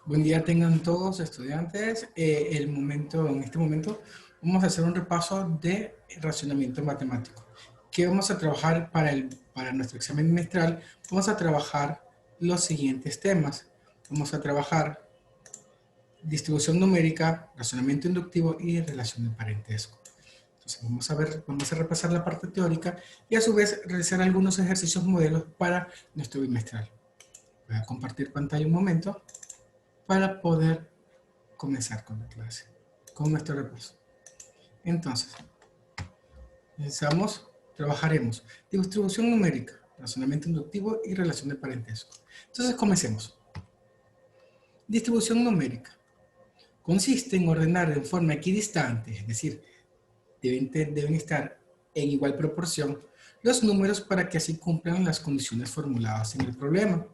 Buen día tengan todos estudiantes. En este momento vamos a hacer un repaso de racionamiento matemático. ¿Qué vamos a trabajar para nuestro examen bimestral? Vamos a trabajar los siguientes temas. Vamos a trabajar distribución numérica, razonamiento inductivo y relación de parentesco. Entonces vamos a repasar la parte teórica y a su vez realizar algunos ejercicios modelos para nuestro bimestral. Voy a compartir pantalla un momento para poder comenzar con la clase, con nuestro repaso. Entonces, trabajaremos distribución numérica, razonamiento inductivo y relación de parentesco. Entonces, comencemos. Distribución numérica consiste en ordenar en forma equidistante, es decir, deben estar en igual proporción los números para que así cumplan las condiciones formuladas en el problema.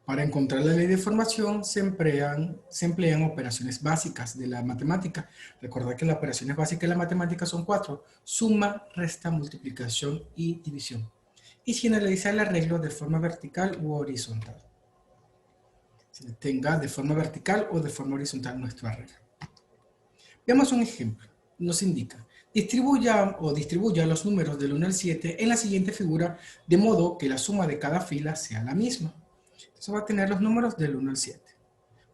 Para encontrar la ley de formación se emplean operaciones básicas de la matemática. Recordad que las operaciones básicas de la matemática son 4: suma, resta, multiplicación y división. Y se analiza el arreglo de forma vertical u horizontal. Se tenga de forma vertical o de forma horizontal nuestro arreglo. Veamos un ejemplo. Nos indica: distribuya los números del 1 al 7 en la siguiente figura, de modo que la suma de cada fila sea la misma. Entonces va a tener los números del 1 al 7.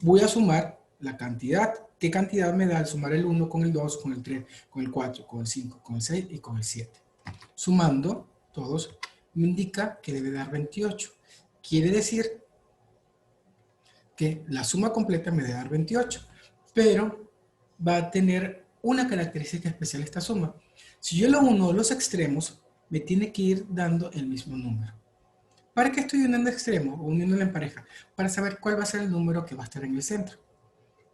Voy a sumar la cantidad. ¿Qué cantidad me da al sumar el 1 con el 2, con el 3, con el 4, con el 5, con el 6 y con el 7? Sumando todos me indica que debe dar 28. Quiere decir que la suma completa me debe dar 28, pero va a tener una característica especial esta suma. Si yo lo uno los extremos, me tiene que ir dando el mismo número. ¿Para qué estoy uniendo extremos o uniéndolo en pareja? Para saber cuál va a ser el número que va a estar en el centro.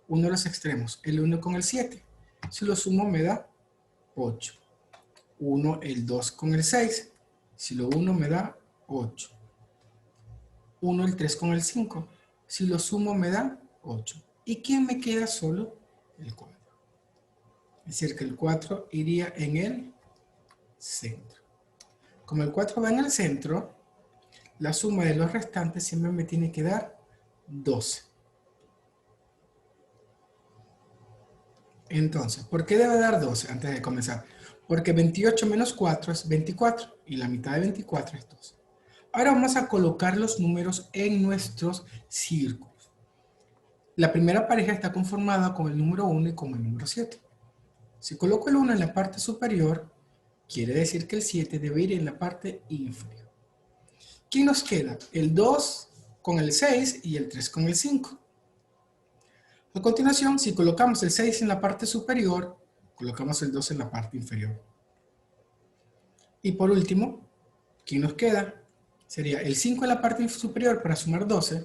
Uno de los extremos, el 1 con el 7. Si lo sumo me da 8. 1, el 2 con el 6. Si lo uno me da 8. 1, el 3 con el 5. Si lo sumo me da 8. ¿Y quién me queda solo? El 4. Es decir, que el 4 iría en el centro. Como el 4 va en el centro, la suma de los restantes siempre me tiene que dar 12. Entonces, ¿por qué debe dar 12 antes de comenzar? Porque 28 menos 4 es 24 y la mitad de 24 es 12. Ahora vamos a colocar los números en nuestros círculos. La primera pareja está conformada con el número 1 y con el número 7. Si coloco el 1 en la parte superior, quiere decir que el 7 debe ir en la parte inferior. ¿Quién nos queda? El 2 con el 6 y el 3 con el 5. A continuación, si colocamos el 6 en la parte superior, colocamos el 2 en la parte inferior. Y por último, ¿quién nos queda? Sería el 5 en la parte superior para sumar 12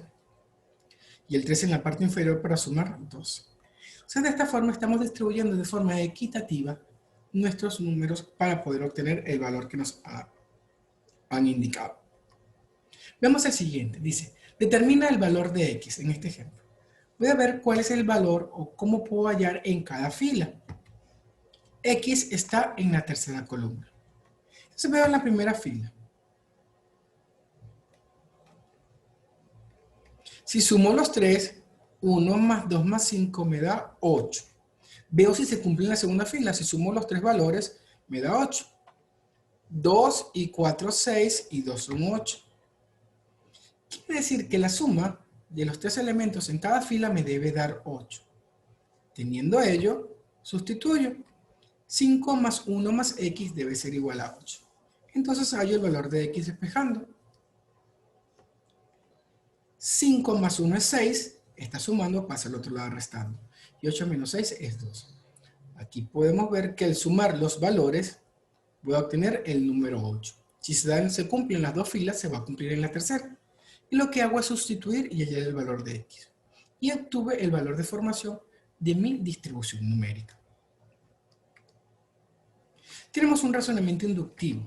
y el 3 en la parte inferior para sumar 12. O sea, de esta forma estamos distribuyendo de forma equitativa nuestros números para poder obtener el valor que nos han indicado. Veamos el siguiente. Dice, determina el valor de x en este ejemplo. Voy a ver cuál es el valor o cómo puedo hallar en cada fila. X está en la tercera columna. Entonces veo en la primera fila. Si sumo los 3, 1 más 2 más 5 me da 8. Veo si se cumple en la segunda fila. Si sumo los 3 valores, me da 8. 2 y 4, 6 y 2 son 8. Quiere decir que la suma de los 3 elementos en cada fila me debe dar 8. Teniendo ello, sustituyo. 5 más 1 más x debe ser igual a 8. Entonces hallo el valor de x despejando. 5 más 1 es 6. Está sumando, pasa al otro lado restando. Y 8 menos 6 es 2. Aquí podemos ver que al sumar los valores voy a obtener el número 8. Si se cumplen las dos filas, se va a cumplir en la tercera. Y lo que hago es sustituir y hallar el valor de x. Y obtuve el valor de formación de mi distribución numérica. Tenemos un razonamiento inductivo.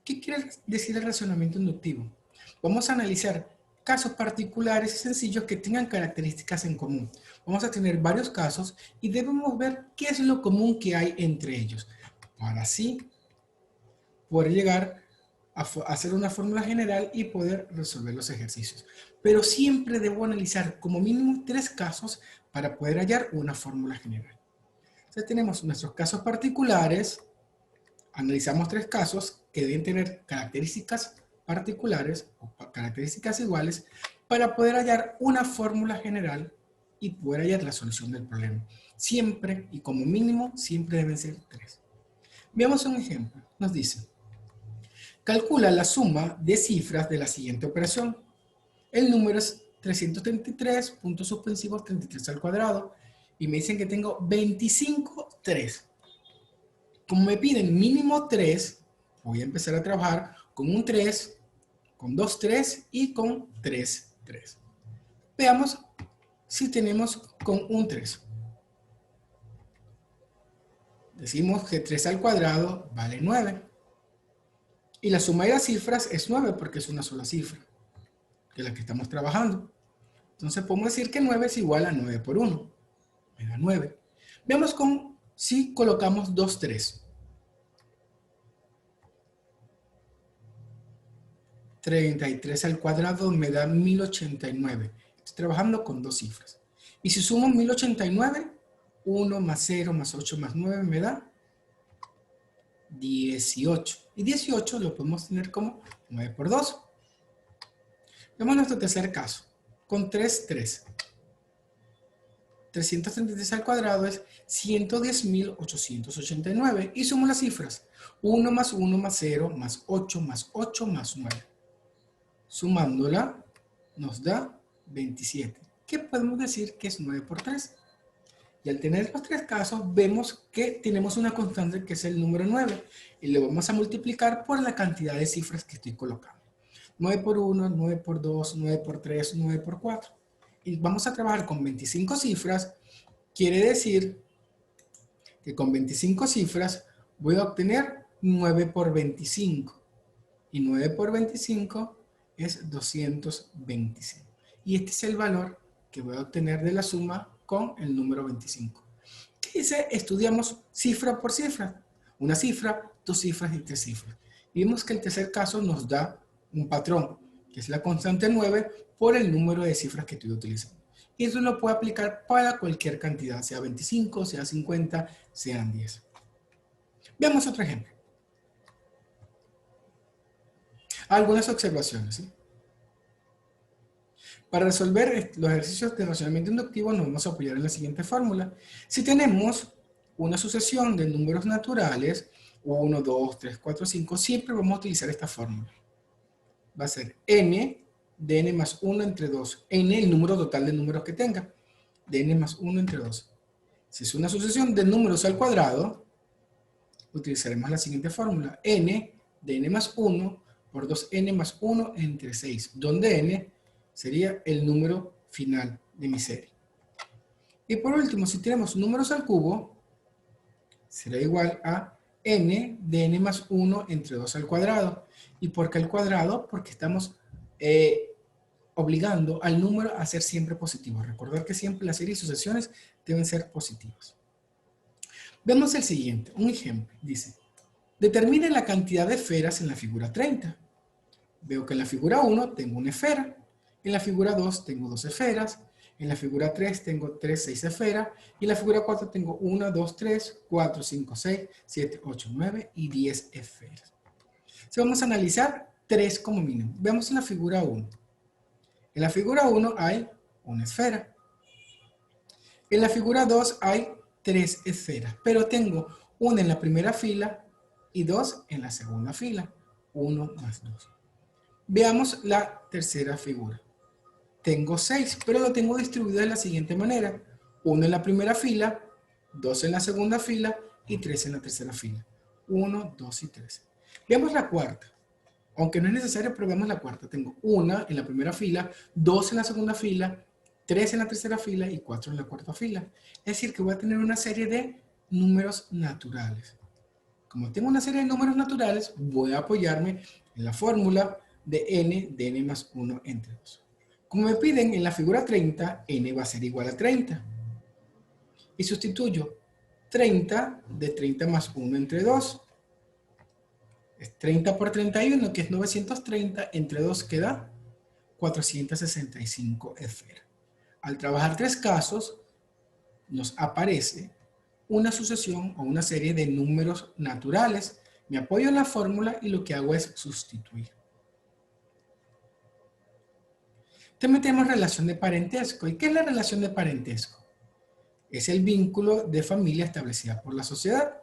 ¿Qué quiere decir el razonamiento inductivo? Vamos a analizar casos particulares y sencillos que tengan características en común. Vamos a tener varios casos y debemos ver qué es lo común que hay entre ellos, para así poder llegar hacer una fórmula general y poder resolver los ejercicios. Pero siempre debo analizar como mínimo 3 casos para poder hallar una fórmula general. Entonces tenemos nuestros casos particulares, analizamos 3 casos que deben tener características particulares o características iguales para poder hallar una fórmula general y poder hallar la solución del problema. Siempre y como mínimo, siempre deben ser 3. Veamos un ejemplo. Nos dice, calcula la suma de cifras de la siguiente operación. El número es 333, puntos suspensivos 33 al cuadrado, y me dicen que tengo 25, 3. Como me piden mínimo 3, voy a empezar a trabajar con un 3, con 2, 3 y con 3, 3. Veamos si tenemos con un 3. Decimos que 3 al cuadrado vale 9. Y la suma de las cifras es 9 porque es una sola cifra, que es la que estamos trabajando. Entonces podemos decir que 9 es igual a 9 por 1. Me da 9. Veamos si colocamos 2, 3. 33 al cuadrado me da 1089. Estoy trabajando con 2 cifras. Y si sumo 1089, 1 más 0 más 8 más 9 me da 18. Y 18 lo podemos tener como 9 por 2. Veamos nuestro tercer caso. Con 3, 3. 333 al cuadrado es 110.889. Y sumo las cifras. 1 más 1 más 0 más 8 más 8 más 9. Sumándola nos da 27. ¿Qué podemos decir que es 9 por 3? Y al tener los 3 casos, vemos que tenemos una constante que es el número 9. Y lo vamos a multiplicar por la cantidad de cifras que estoy colocando. 9 por 1, 9 por 2, 9 por 3, 9 por 4. Y vamos a trabajar con 25 cifras. Quiere decir que con 25 cifras voy a obtener 9 por 25. Y 9 por 25 es 225. Y este es el valor que voy a obtener de la suma con el número 25. ¿Qué dice? Estudiamos cifra por cifra. Una cifra, 2 cifras y 3 cifras. Y vemos que el tercer caso nos da un patrón, que es la constante 9 por el número de cifras que estoy utilizando. Y eso lo puedo aplicar para cualquier cantidad, sea 25, sea 50, sean 10. Veamos otro ejemplo. Algunas observaciones, ¿sí? Para resolver los ejercicios de racionamiento inductivo nos vamos a apoyar en la siguiente fórmula. Si tenemos una sucesión de números naturales, 1, 2, 3, 4, 5, siempre vamos a utilizar esta fórmula. Va a ser n de n más 1 entre 2. N el número total de números que tenga. De n más 1 entre 2. Si es una sucesión de números al cuadrado, utilizaremos la siguiente fórmula. N de n más 1 por 2n más 1 entre 6. Donde n sería el número final de mi serie. Y por último, si tenemos números al cubo, será igual a n de n más 1 entre 2 al cuadrado. ¿Y por qué al cuadrado? Porque estamos obligando al número a ser siempre positivo. Recordar que siempre las series y sucesiones deben ser positivas. Vemos el siguiente, un ejemplo. Dice, determine la cantidad de esferas en la figura 30. Veo que en la figura 1 tengo una esfera. En la figura 2 tengo 2 esferas. En la figura 3 tengo 3, 6 esferas. Y en la figura 4 tengo 1, 2, 3, 4, 5, 6, 7, 8, 9 y 10 esferas. Si vamos a analizar 3 como mínimo. Veamos en la figura 1. En la figura 1 hay una esfera. En la figura 2 hay 3 esferas. Pero tengo una en la primera fila y 2 en la segunda fila. 1 más 2. Veamos la tercera figura. Tengo 6, pero lo tengo distribuido de la siguiente manera. 1 en la primera fila, 2 en la segunda fila y 3 en la tercera fila. 1, 2 y 3. Veamos la cuarta. Aunque no es necesario, pero veamos la cuarta. Tengo 1 en la primera fila, 2 en la segunda fila, 3 en la tercera fila y 4 en la cuarta fila. Es decir, que voy a tener una serie de números naturales. Como tengo una serie de números naturales, voy a apoyarme en la fórmula de n más 1 entre 2. Como me piden en la figura 30, n va a ser igual a 30. Y sustituyo 30 de 30 más 1 entre 2. Es 30 por 31, que es 930, entre 2 queda 465 esferas. Al trabajar tres casos, nos aparece una sucesión o una serie de números naturales. Me apoyo en la fórmula y lo que hago es sustituir. También tenemos relación de parentesco. ¿Y qué es la relación de parentesco? Es el vínculo de familia establecida por la sociedad.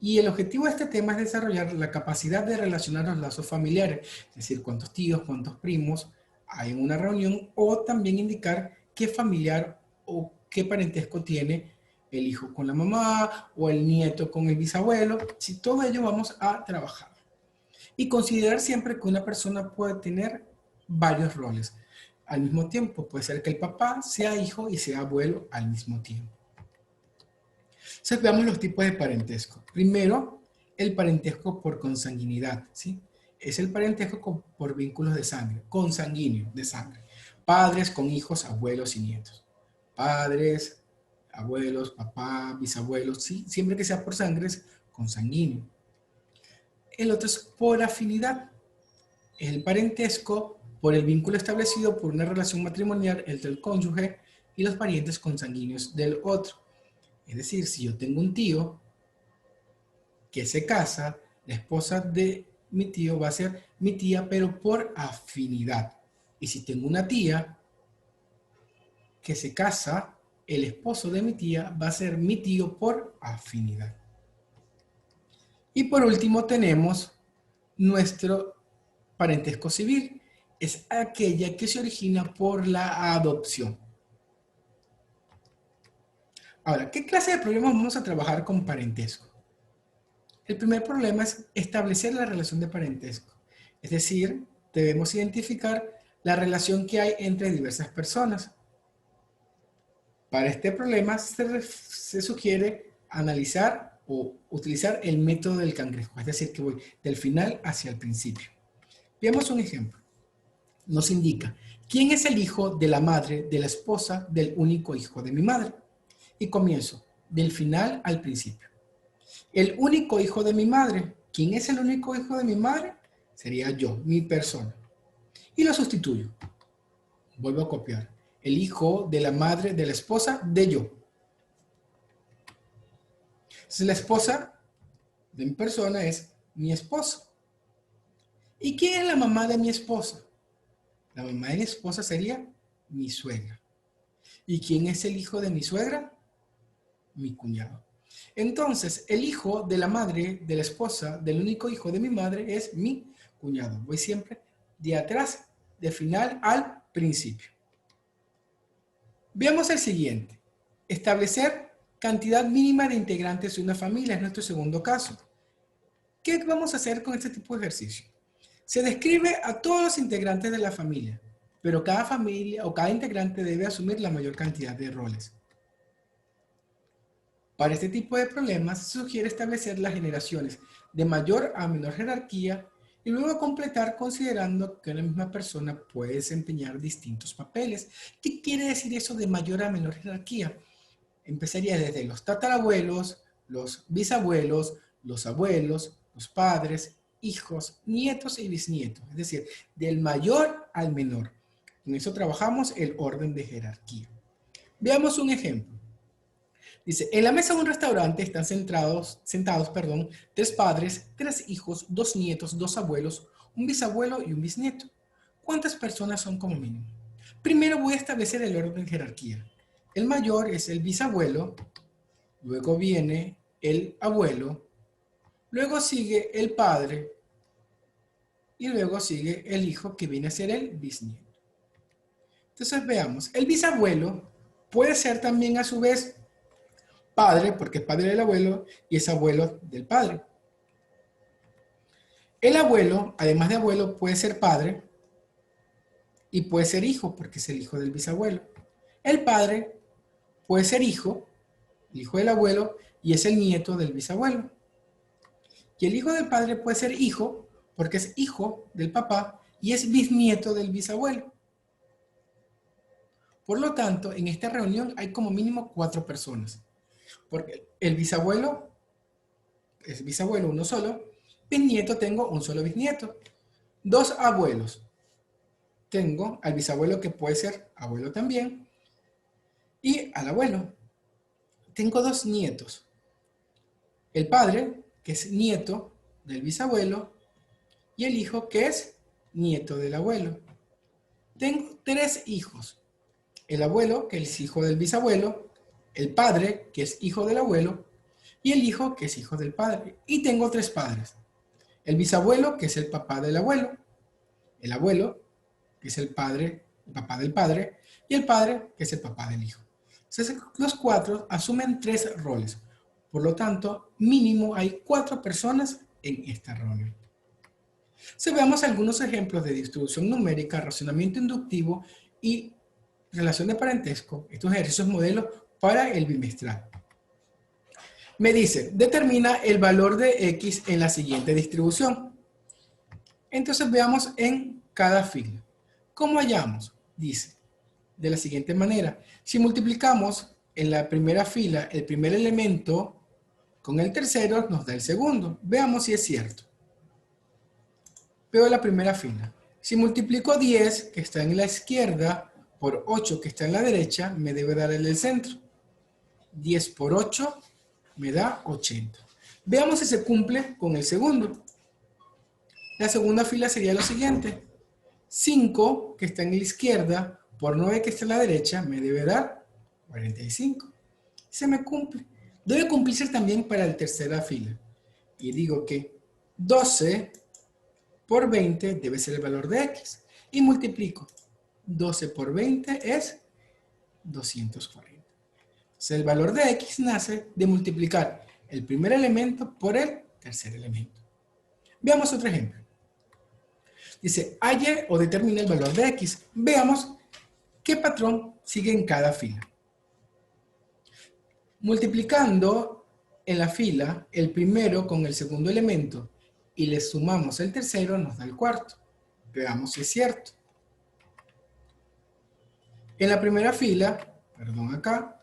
Y el objetivo de este tema es desarrollar la capacidad de relacionar los lazos familiares, es decir, cuántos tíos, cuántos primos hay en una reunión, o también indicar qué familiar o qué parentesco tiene el hijo con la mamá o el nieto con el bisabuelo. Si todo ello vamos a trabajar. Y considerar siempre que una persona puede tener varios roles al mismo tiempo. Puede ser que el papá sea hijo y sea abuelo al mismo tiempo. Entonces veamos los tipos de parentesco. Primero, el parentesco por consanguinidad, ¿sí? Es el parentesco por vínculos de sangre, consanguíneo, de sangre. Padres con hijos, abuelos y nietos. Padres, abuelos, papá, bisabuelos, ¿sí? Siempre que sea por sangre es consanguíneo. El otro es por afinidad. Es el parentesco por el vínculo establecido por una relación matrimonial entre el cónyuge y los parientes consanguíneos del otro. Es decir, si yo tengo un tío que se casa, la esposa de mi tío va a ser mi tía, pero por afinidad. Y si tengo una tía que se casa, el esposo de mi tía va a ser mi tío por afinidad. Y por último tenemos nuestro parentesco civil. Es aquella que se origina por la adopción. Ahora, ¿qué clase de problemas vamos a trabajar con parentesco? El primer problema es establecer la relación de parentesco. Es decir, debemos identificar la relación que hay entre diversas personas. Para este problema se sugiere analizar o utilizar el método del cangrejo, es decir, que voy del final hacia el principio. Veamos un ejemplo. Nos indica, ¿quién es el hijo de la madre de la esposa del único hijo de mi madre? Y comienzo del final al principio. El único hijo de mi madre. ¿Quién es el único hijo de mi madre? Sería yo, mi persona. Y lo sustituyo. Vuelvo a copiar. El hijo de la madre de la esposa de yo. Entonces la esposa de mi persona es mi esposo. ¿Y quién es la mamá de mi esposa? La mamá de mi esposa sería mi suegra. ¿Y quién es el hijo de mi suegra? Mi cuñado. Entonces, el hijo de la madre, de la esposa, del único hijo de mi madre es mi cuñado. Voy siempre de atrás, de final al principio. Veamos el siguiente. Establecer cantidad mínima de integrantes de una familia es nuestro segundo caso. ¿Qué vamos a hacer con este tipo de ejercicio? Se describe a todos los integrantes de la familia, pero cada familia o cada integrante debe asumir la mayor cantidad de roles. Para este tipo de problemas se sugiere establecer las generaciones de mayor a menor jerarquía y luego completar considerando que una misma persona puede desempeñar distintos papeles. ¿Qué quiere decir eso de mayor a menor jerarquía? Empezaría desde los tatarabuelos, los bisabuelos, los abuelos, los padres, hijos, nietos y bisnietos. Es decir, del mayor al menor. En eso trabajamos el orden de jerarquía. Veamos un ejemplo. Dice, en la mesa de un restaurante están sentados, tres padres, tres hijos, dos nietos, dos abuelos, un bisabuelo y un bisnieto. ¿Cuántas personas son como mínimo? Primero voy a establecer el orden de jerarquía. El mayor es el bisabuelo, luego viene el abuelo, luego sigue el padre y luego sigue el hijo que viene a ser el bisnieto. Entonces veamos, el bisabuelo puede ser también a su vez padre, porque es padre del abuelo y es abuelo del padre. El abuelo, además de abuelo, puede ser padre y puede ser hijo, porque es el hijo del bisabuelo. El padre puede ser hijo, el hijo del abuelo, y es el nieto del bisabuelo. Y el hijo del padre puede ser hijo, porque es hijo del papá y es bisnieto del bisabuelo. Por lo tanto, en esta reunión hay como mínimo 4 personas. Porque el bisabuelo es bisabuelo uno solo, Bisnieto tengo un solo bisnieto. 2 abuelos. Tengo al bisabuelo que puede ser abuelo también. Y al abuelo. Tengo 2 nietos. El padre, que es nieto del bisabuelo, y el hijo, que es nieto del abuelo. Tengo 3 hijos. El abuelo, que es hijo del bisabuelo, el padre, que es hijo del abuelo, y el hijo, que es hijo del padre. Y tengo 3 padres. El bisabuelo, que es el papá del abuelo, el abuelo, que es el padre, el papá del padre, y el padre, que es el papá del hijo. Entonces, los 4 asumen 3 roles. Por lo tanto, mínimo hay 4 personas en esta reunión. Si veamos algunos ejemplos de distribución numérica, razonamiento inductivo y relación de parentesco, estos ejercicios modelos para el bimestral. Me dice, determina el valor de X en la siguiente distribución. Entonces veamos en cada fila. ¿Cómo hallamos? Dice, de la siguiente manera. Si multiplicamos en la primera fila el primer elemento con el tercero, nos da el segundo. Veamos si es cierto. Veo la primera fila. Si multiplico 10, que está en la izquierda, por 8, que está en la derecha, me debe dar el del centro. 10 por 8 me da 80. Veamos si se cumple con el segundo. La segunda fila sería lo siguiente. 5, que está en la izquierda, por 9, que está en la derecha, me debe dar 45. Se me cumple. Debe cumplirse también para la tercera fila. Y digo que 12 por 20 debe ser el valor de X. Y multiplico. 12 por 20 es 240. Entonces el valor de X nace de multiplicar el primer elemento por el tercer elemento. Veamos otro ejemplo. Dice, halle o determine el valor de X. Veamos qué patrón sigue en cada fila. Multiplicando en la fila el primero con el segundo elemento y le sumamos el tercero, nos da el cuarto. Veamos si es cierto. En la primera fila, perdón acá,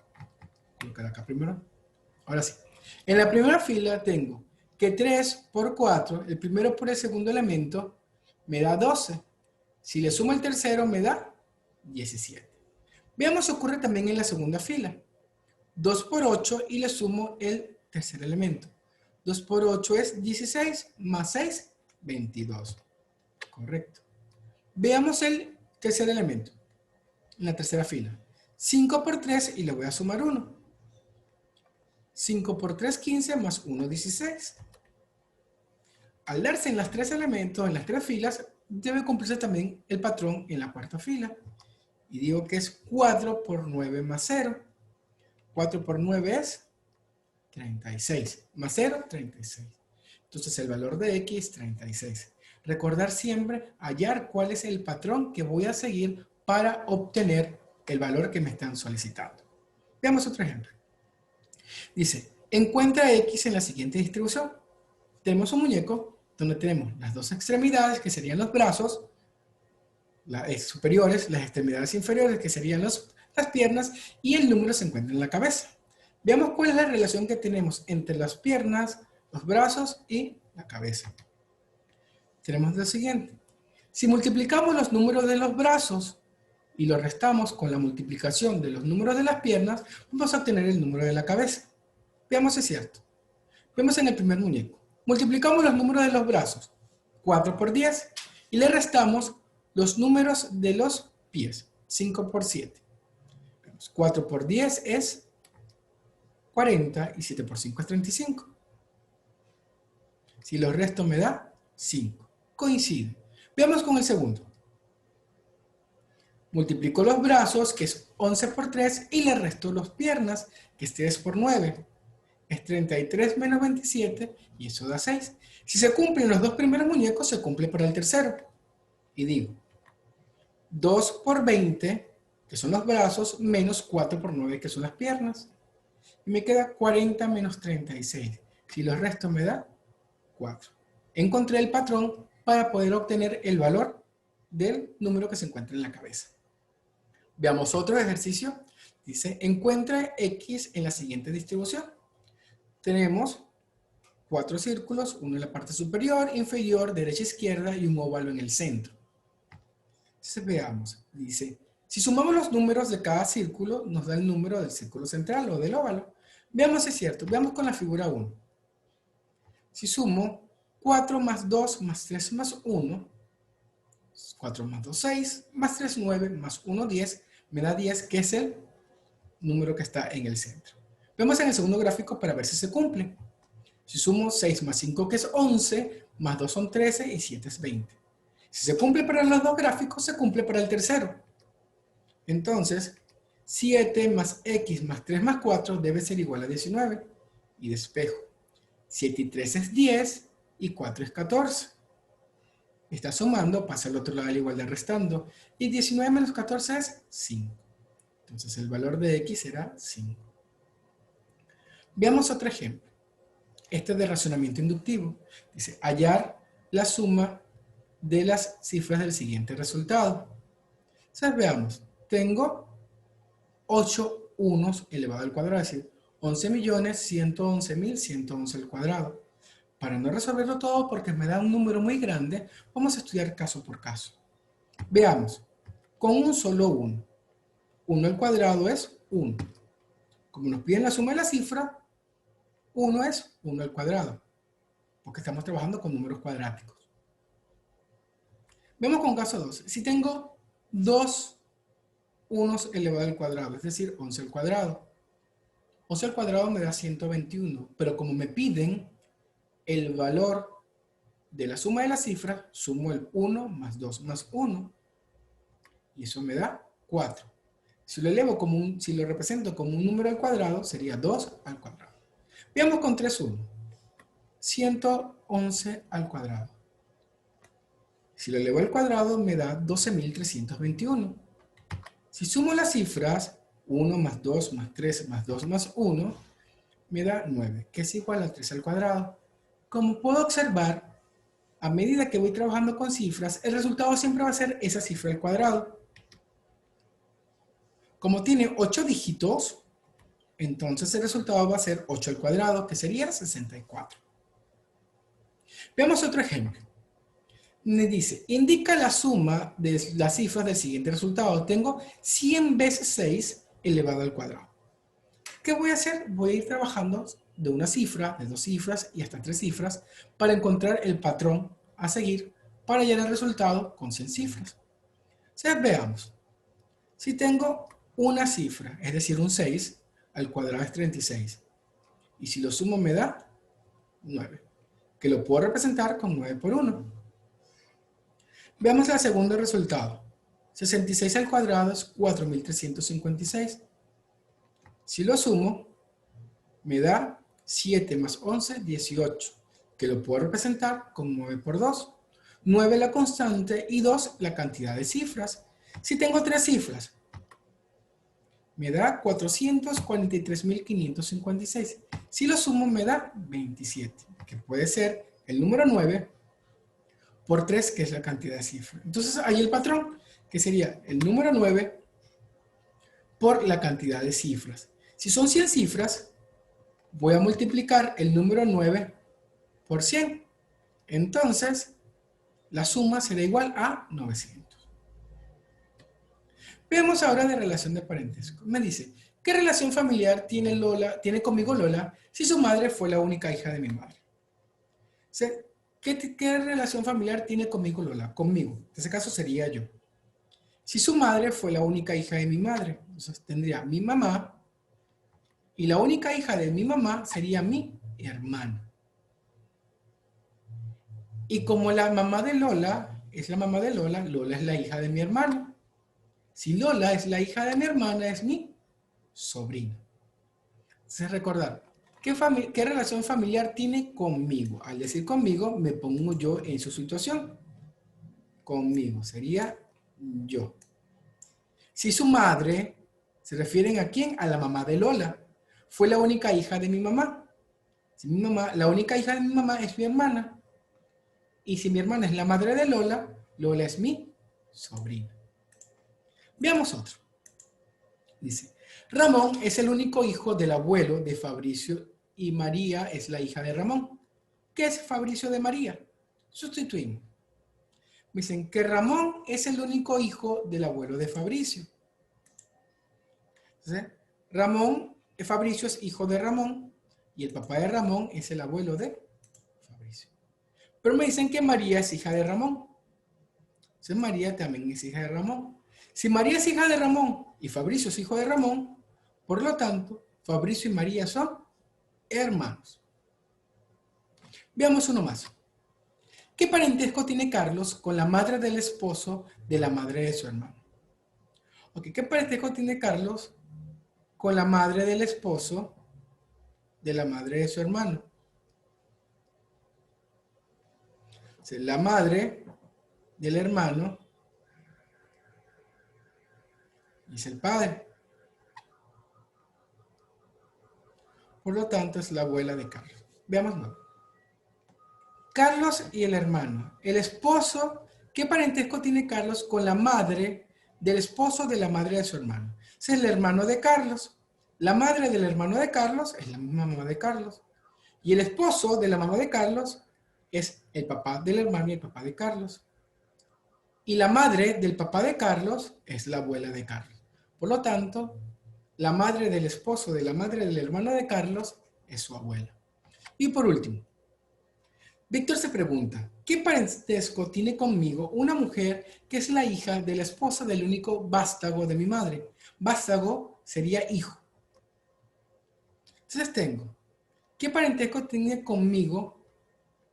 colocar acá primero, ahora sí. En la primera fila tengo que 3 por 4, el primero por el segundo elemento, me da 12. Si le sumo el tercero, me da 17. Veamos si ocurre también en la segunda fila. 2 por 8 y le sumo el tercer elemento. 2 por 8 es 16, más 6, 22. Correcto. Veamos el tercer elemento. En la tercera fila. 5 por 3 y le voy a sumar 1. 5 por 3, 15, más 1, 16. Al darse en los 3 elementos, en las 3 filas, debe cumplirse también el patrón en la cuarta fila. Y digo que es 4 por 9 más 0. 4 por 9 es 36. Más 0, 36. Entonces el valor de X, 36. Recordar siempre hallar cuál es el patrón que voy a seguir para obtener el valor que me están solicitando. Veamos otro ejemplo. Dice, encuentra X en la siguiente distribución. Tenemos un muñeco donde tenemos las dos extremidades, que serían los brazos superiores, las extremidades inferiores, que serían las piernas, y el número se encuentra en la cabeza. Veamos cuál es la relación que tenemos entre las piernas, los brazos y la cabeza. Tenemos lo siguiente. Si multiplicamos los números de los brazos y lo restamos con la multiplicación de los números de las piernas, vamos a obtener el número de la cabeza. Veamos si es cierto. Vemos en el primer muñeco. Multiplicamos los números de los brazos, 4 por 10, y le restamos los números de los pies, 5 por 7. 4 por 10 es 40 y 7 por 5 es 35. Si los resto me da 5. Coincide. Veamos con el segundo. Multiplico los brazos, que es 11 por 3, y le resto las piernas, que es 3 por 9. Es 33 menos 27, y eso da 6. Si se cumplen los dos primeros muñecos, se cumple para el tercero. Y digo, 2 por 20, que son los brazos, menos 4 por 9, que son las piernas. Y me queda 40 menos 36. Si los resto me da 4. Encontré el patrón para poder obtener el valor del número que se encuentra en la cabeza. Veamos otro ejercicio. Dice, encuentra X en la siguiente distribución. Tenemos 4 círculos, uno en la parte superior, inferior, derecha, izquierda y un óvalo en el centro. Entonces veamos, dice, si sumamos los números de cada círculo, nos da el número del círculo central o del óvalo. Veamos si es cierto, veamos con la figura 1. Si sumo 4 más 2 más 3 más 1, 4 más 2, 6, más 3, 9, más 1, 10, me da 10, que es el número que está en el centro. Vemos en el segundo gráfico para ver si se cumple. Si sumo 6 más 5, que es 11, más 2 son 13 y 7 es 20. Si se cumple para los dos gráficos, se cumple para el tercero. Entonces, 7 más x más 3 más 4 debe ser igual a 19. Y despejo. 7 y 3 es 10 y 4 es 14. Está sumando, pasa al otro lado de la igualdad restando. Y 19 menos 14 es 5. Entonces el valor de x será 5. Veamos otro ejemplo. Este es de razonamiento inductivo. Dice, hallar la suma de las cifras del siguiente resultado. Entonces veamos, tengo 8 unos elevado al cuadrado, es decir, 11.111.111 al cuadrado. Para no resolverlo todo porque me da un número muy grande, vamos a estudiar caso por caso. Veamos, con un solo 1. 1 al cuadrado es 1. Como nos piden la suma de la cifra, 1 es 1 al cuadrado, porque estamos trabajando con números cuadráticos. Vemos con caso 2. Si tengo 2 unos elevado al cuadrado, es decir, 11 al cuadrado. 11 al cuadrado me da 121, pero como me piden el valor de la suma de las cifras, sumo el 1 más 2 más 1, y eso me da 4. Si lo represento como un número al cuadrado, sería 2 al cuadrado. Veamos con 3 1. 111 al cuadrado. Si lo elevo al cuadrado, me da 12.321. Si sumo las cifras, 1 más 2 más 3 más 2 más 1, me da 9, que es igual a 3 al cuadrado. Como puedo observar, a medida que voy trabajando con cifras, el resultado siempre va a ser esa cifra al cuadrado. Como tiene 8 dígitos, entonces el resultado va a ser 8 al cuadrado, que sería 64. Veamos otro ejemplo. Me dice, indica la suma de las cifras del siguiente resultado. Tengo 100 veces 6 elevado al cuadrado. ¿Qué voy a hacer? Voy a ir trabajando de una cifra, de 2 cifras y hasta 3 cifras para encontrar el patrón a seguir para hallar el resultado con 100 cifras. Entonces veamos. Si tengo una cifra, es decir, un 6, al cuadrado es 36. Y si lo sumo me da 9, que lo puedo representar con 9 por 1. Veamos el segundo resultado. 66 al cuadrado es 4.356. Si lo sumo, me da 7 más 11, 18, que lo puedo representar con 9 por 2. 9 la constante y 2 la cantidad de cifras. Si tengo 3 cifras, me da 443.556. Si lo sumo, me da 27, que puede ser el número 9 por 3, que es la cantidad de cifras. Entonces, hay el patrón, que sería el número 9 por la cantidad de cifras. Si son 100 cifras, voy a multiplicar el número 9 por 100. Entonces, la suma será igual a 900. Veamos ahora de relación de parentesco. Me dice, ¿qué relación familiar tiene conmigo Lola si su madre fue la única hija de mi madre? O sea, ¿qué relación familiar tiene conmigo Lola? Conmigo. En ese caso sería yo. Si su madre fue la única hija de mi madre, entonces tendría mi mamá, y la única hija de mi mamá sería mi hermana. Y como la mamá de Lola es la mamá de Lola, Lola es la hija de mi hermana. Si Lola es la hija de mi hermana, es mi sobrina. Entonces recordar, ¿qué relación familiar tiene conmigo? Al decir conmigo, me pongo yo en su situación. Conmigo sería yo. Si su madre, ¿se refieren a quién? A la mamá de Lola. Fue la única hija de mi mamá. Si mi mamá, la única hija de mi mamá es mi hermana. Y si mi hermana es la madre de Lola, Lola es mi sobrina. Veamos otro. Dice, Ramón es el único hijo del abuelo de Fabricio y María es la hija de Ramón. ¿Qué es Fabricio de María? Sustituimos. Me dicen que Ramón es el único hijo del abuelo de Fabricio. Entonces, Fabricio es hijo de Ramón y el papá de Ramón es el abuelo de Fabricio. Pero me dicen que María es hija de Ramón. Entonces María también es hija de Ramón. Si María es hija de Ramón y Fabricio es hijo de Ramón, por lo tanto, Fabricio y María son hermanos. Veamos uno más. ¿Qué parentesco tiene Carlos con la madre del esposo de la madre de su hermano? Ok, ¿qué parentesco tiene Carlos con la madre del esposo de la madre de su hermano? O sea, la madre del hermano es el padre. Por lo tanto, es la abuela de Carlos. Veamos más. Carlos y el hermano. El esposo, ¿qué parentesco tiene Carlos con la madre del esposo de la madre de su hermano? Es el hermano de Carlos. La madre del hermano de Carlos es la misma mamá de Carlos. Y el esposo de la mamá de Carlos es el papá del hermano y el papá de Carlos. Y la madre del papá de Carlos es la abuela de Carlos. Por lo tanto, la madre del esposo de la madre del hermano de Carlos es su abuela. Y por último, Víctor se pregunta, ¿qué parentesco tiene conmigo una mujer que es la hija de la esposa del único vástago de mi madre? Vástago sería hijo. Entonces tengo, ¿qué parentesco tiene conmigo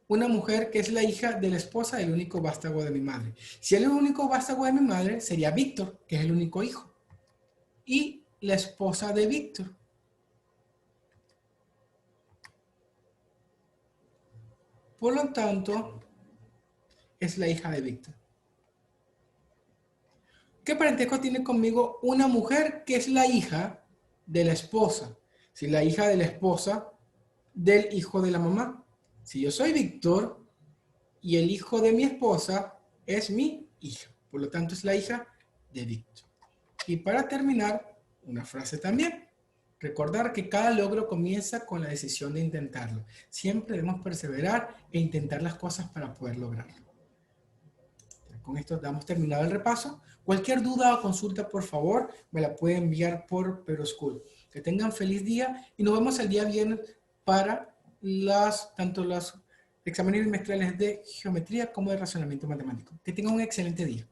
una mujer que es la hija de la esposa del único vástago de mi madre? Si el único vástago de mi madre sería Víctor, que es el único hijo. Y la esposa de Víctor. Por lo tanto, es la hija de Víctor. ¿Qué parentesco tiene conmigo una mujer que es la hija de la esposa? Si la hija de la esposa del hijo de la mamá. Si yo soy Víctor y el hijo de mi esposa es mi hija. Por lo tanto, es la hija de Víctor. Y para terminar, una frase también. Recordar que cada logro comienza con la decisión de intentarlo. Siempre debemos perseverar e intentar las cosas para poder lograrlo. Con esto damos terminado el repaso. Cualquier duda o consulta, por favor, me la pueden enviar por Peroschool. Que tengan feliz día y nos vemos el día viernes para tanto los exámenes bimestrales de geometría como de razonamiento matemático. Que tengan un excelente día.